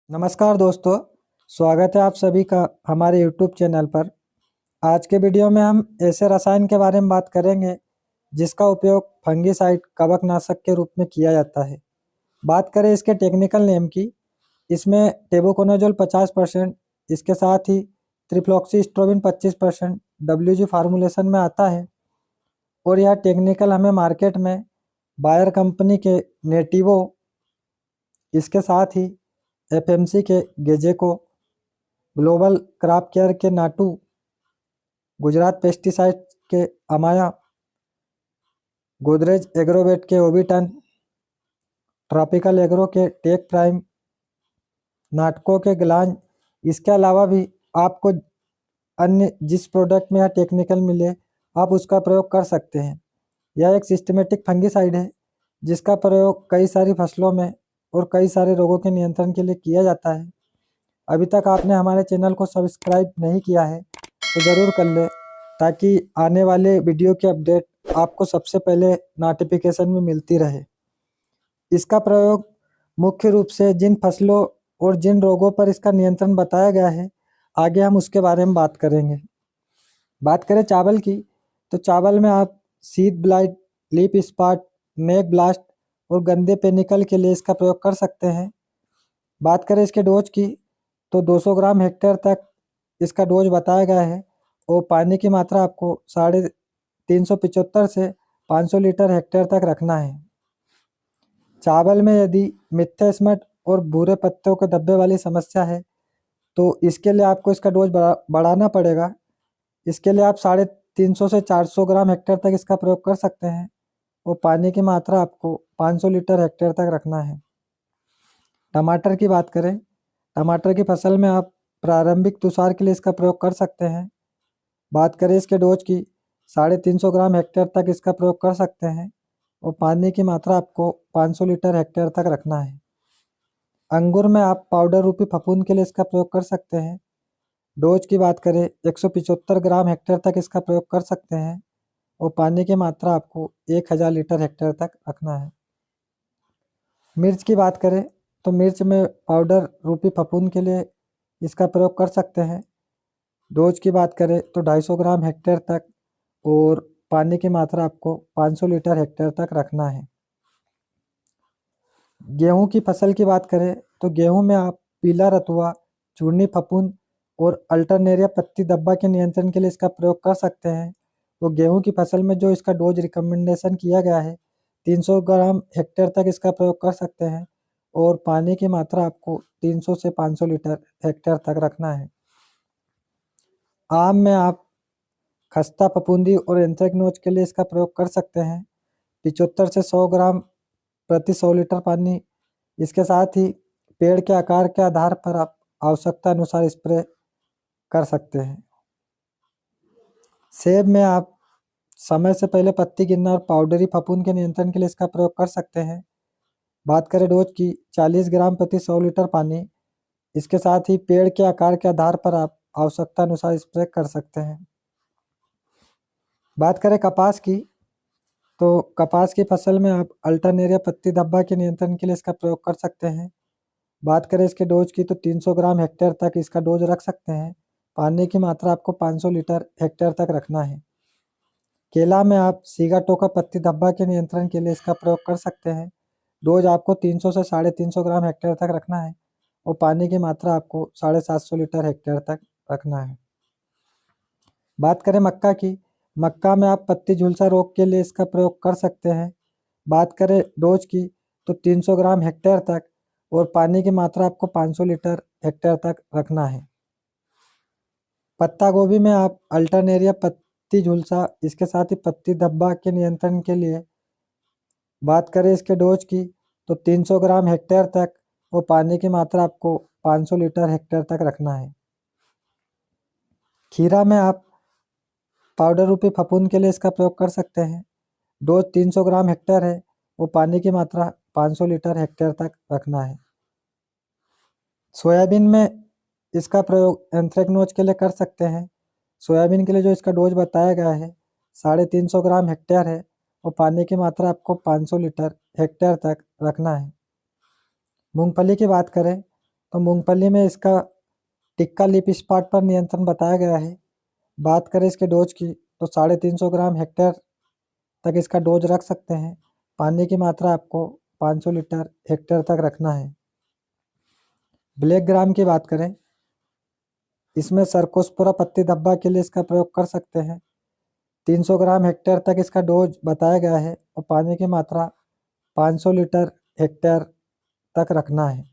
नमस्कार दोस्तों, स्वागत है आप सभी का हमारे YouTube चैनल पर। आज के वीडियो में हम ऐसे रसायन के बारे में बात करेंगे जिसका उपयोग फंगिसाइड कवकनाशक के रूप में किया जाता है। बात करें इसके टेक्निकल नेम की, इसमें टेबुकोनाजोल 50%, इसके साथ ही ट्रिफ्लॉक्सीस्ट्रोबिन 25% WG फार्मूलेशन में आता है और यह टेक्निकल हमें मार्केट में बायर कंपनी के नेटिवो, इसके साथ ही FMC के गेजेको, ग्लोबल क्रॉप केयर के नाटू, गुजरात पेस्टिसाइड के अमाया, गोदरेज एग्रोवेट के ओबिटन, ट्रॉपिकल एग्रो के टेक प्राइम, नाटको के ग्लांज। इसके अलावा भी आपको अन्य जिस प्रोडक्ट में या टेक्निकल मिले आप उसका प्रयोग कर सकते हैं। यह एक सिस्टमेटिक फंगिसाइड है जिसका प्रयोग कई सारी फसलों में और कई सारे रोगों के नियंत्रण के लिए किया जाता है। अभी तक आपने हमारे चैनल को सब्सक्राइब नहीं किया है तो ज़रूर कर ले, ताकि आने वाले वीडियो की अपडेट आपको सबसे पहले नोटिफिकेशन में मिलती रहे। इसका प्रयोग मुख्य रूप से जिन फसलों और जिन रोगों पर इसका नियंत्रण बताया गया है, आगे हम उसके बारे में बात करेंगे। बात करें चावल की, तो चावल में आप सीड ब्लाइट, लीफ स्पॉट, नेक ब्लास्ट और गंदे पेनिकल के लिए इसका प्रयोग कर सकते हैं। बात करें इसके डोज की, तो 200 ग्राम हेक्टेयर तक इसका डोज बताया गया है और पानी की मात्रा आपको 375 से 500 लीटर हेक्टेयर तक रखना है। चावल में यदि मिथ्या स्मट और भूरे पत्तों के धब्बे वाली समस्या है तो इसके लिए आपको इसका डोज बढ़ाना पड़ेगा। इसके लिए आप 350 से 400 ग्राम हेक्टेयर तक इसका प्रयोग कर सकते हैं और पानी की मात्रा आपको 500 लीटर हेक्टेयर तक रखना है। टमाटर की बात करें, टमाटर की फसल में आप प्रारंभिक तुषार के लिए इसका प्रयोग कर सकते हैं। बात करें इसके डोज की, 350 ग्राम हेक्टेयर तक इसका प्रयोग कर सकते हैं और पानी की मात्रा आपको 500 लीटर हेक्टेयर तक रखना है। अंगूर में आप पाउडर रूपी फफूंद के लिए इसका प्रयोग कर सकते हैं। डोज की बात करें, 175 ग्राम हेक्टेयर तक इसका प्रयोग कर सकते हैं और पानी की मात्रा आपको 1000 लीटर हेक्टेयर तक रखना है। मिर्च की बात करें, तो मिर्च में पाउडर रूपी फफूंद के लिए इसका प्रयोग कर सकते हैं। डोज की बात करें तो 250 ग्राम हेक्टेयर तक और पानी की मात्रा आपको 500 लीटर हेक्टेयर तक रखना है। गेहूं की फसल की बात करें, तो गेहूं में आप पीला रतुआ, चूर्णी फफूंद और अल्टरनेरिया पत्ती धब्बा के नियंत्रण के लिए इसका प्रयोग कर सकते हैं। तो गेहूं की फसल में जो इसका डोज रिकमेंडेशन किया गया है, 300 ग्राम हेक्टेयर तक इसका प्रयोग कर सकते हैं और पानी की मात्रा आपको 300 से 500 लीटर हेक्टेयर तक रखना है। आम में आप खस्ता फफूंदी और एंथ्रेक्नोज के लिए इसका प्रयोग कर सकते हैं, 75 से 100 ग्राम प्रति 100 लीटर पानी। इसके साथ ही पेड़ के आकार के आधार पर आप आवश्यकता अनुसार स्प्रे कर सकते हैं। सेब में आप समय से पहले पत्ती गिरना और पाउडरी फफूंद के नियंत्रण के लिए इसका प्रयोग कर सकते हैं। बात करें डोज की, 40 ग्राम प्रति 100 लीटर पानी। इसके साथ ही पेड़ के आकार के आधार पर आप आवश्यकता अनुसार स्प्रे कर सकते हैं। बात करें कपास की, तो कपास की फसल में आप अल्टरनेरिया पत्ती धब्बा के नियंत्रण के लिए इसका प्रयोग कर सकते हैं। बात करें इसके डोज की, तो 300 ग्राम हेक्टेयर तक इसका डोज रख सकते हैं। पानी की मात्रा आपको 500 लीटर हेक्टेयर तक रखना है। केला में आप सीगाटोका पत्ती धब्बा के नियंत्रण के लिए इसका प्रयोग कर सकते हैं। डोज आपको 300 से 350 ग्राम हेक्टेयर तक रखना है और पानी की मात्रा आपको 750 लीटर हेक्टेयर तक रखना है। बात करें मक्का की, मक्का में आप पत्ती झुलसा रोग के लिए इसका प्रयोग कर सकते हैं। बात करें डोज की, तो 300 ग्राम हेक्टेयर तक और पानी की मात्रा आपको 500 लीटर हेक्टेयर तक रखना है। पत्ता गोभी में आप अल्टरनेरिया पत्ती झुलसा, इसके साथ ही पत्ती धब्बा के नियंत्रण के लिए बात करें इसके डोज की, तो 300 ग्राम हेक्टेयर तक और पानी की मात्रा आपको 500 लीटर हेक्टेयर तक रखना है। खीरा में आप पाउडर रूपी फफूंद के लिए इसका प्रयोग कर सकते हैं। डोज 300 ग्राम हेक्टेयर है और पानी की मात्रा 500 लीटर हेक्टेयर तक रखना है। सोयाबीन में इसका प्रयोग एंथ्रेक्नोज के लिए कर सकते हैं। सोयाबीन के लिए जो इसका डोज बताया गया है, 350 ग्राम हेक्टेयर है और पानी की मात्रा आपको 500 लीटर हेक्टेयर तक रखना है। मूंगफली की बात करें, तो मूंगफली में इसका टिक्का लीफ स्पॉट पर नियंत्रण बताया गया है। बात करें इसके डोज की तो 350 ग्राम हेक्टेयर तक इसका डोज रख सकते हैं। पानी की मात्रा आपको 500 लीटर हेक्टेयर तक रखना है। ब्लैक ग्राम की बात करें, इसमें सर्कोस्पोरा पत्ती धब्बा के लिए इसका प्रयोग कर सकते हैं। 300 ग्राम हेक्टेयर तक इसका डोज बताया गया है और पानी की मात्रा 500 लीटर हेक्टेयर तक रखना है।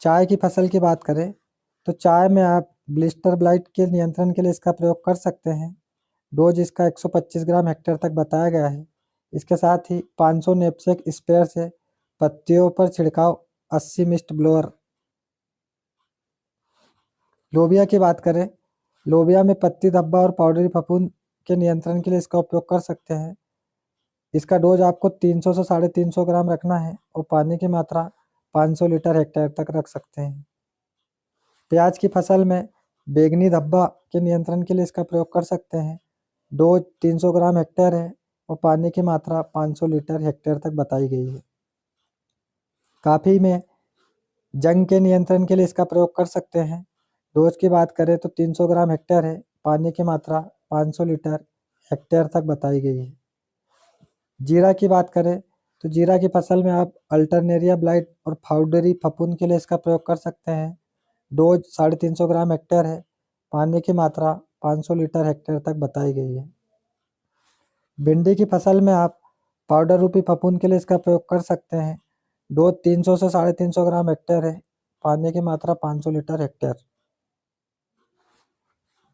चाय की फसल की बात करें तो चाय में आप ब्लिस्टर ब्लाइट के नियंत्रण के लिए इसका प्रयोग कर सकते हैं। डोज इसका 125 ग्राम हेक्टेयर तक बताया गया है। इसके साथ ही 500 नेपसेक स्प्रेयर से पत्तियों पर छिड़काव 80 मिस्ट ब्लोअर। लोबिया की बात करें, लोबिया में पत्ती धब्बा और पाउडरी फफूंद के नियंत्रण के लिए इसका उपयोग कर सकते हैं। इसका डोज आपको 300 से 350 ग्राम रखना है और पानी की मात्रा 500 लीटर हेक्टेयर तक रख सकते हैं। प्याज की फसल में बैंगनी धब्बा के नियंत्रण के लिए इसका प्रयोग कर सकते हैं। डोज 300 ग्राम हेक्टेयर है और पानी की मात्रा 500 लीटर हेक्टेयर तक बताई गई है। कॉफ़ी में जंग के नियंत्रण के लिए इसका प्रयोग कर सकते हैं। डोज की बात करें तो 300 ग्राम हेक्टेयर है, पानी की मात्रा 500 लीटर हेक्टेयर तक बताई गई है। जीरा की बात करें तो जीरा की फसल में आप अल्टरनेरिया ब्लाइट और पाउडरी फफूंद के लिए इसका प्रयोग कर सकते हैं। डोज 350 ग्राम हेक्टेयर है, पानी की मात्रा 500 लीटर हेक्टेयर तक बताई गई है। भिंडी की फसल में आप पाउडर रूपी फफूंद के लिए इसका प्रयोग कर सकते हैं। डोज 300 से 350 ग्राम हेक्टेयर है, पानी की मात्रा 500 लीटर हेक्टेयर।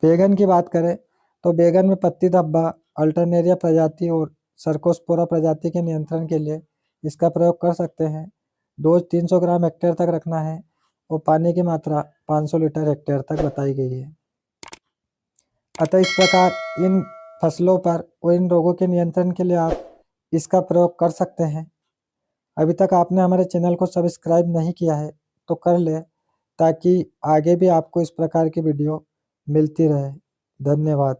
बैगन की बात करें तो बैगन में पत्ती धब्बा, अल्टरनेरिया प्रजाति और सर्कोस्पोरा प्रजाति के नियंत्रण के लिए इसका प्रयोग कर सकते हैं। डोज 300 ग्राम हेक्टेयर तक रखना है और पानी की मात्रा 500 लीटर हेक्टेयर तक बताई गई है। अतः इस प्रकार इन फसलों पर और इन रोगों के नियंत्रण के लिए आप इसका प्रयोग कर सकते हैं। अभी तक आपने हमारे चैनल को सब्सक्राइब नहीं किया है तो कर ले, ताकि आगे भी आपको इस प्रकार की वीडियो मिलती रहे। धन्यवाद।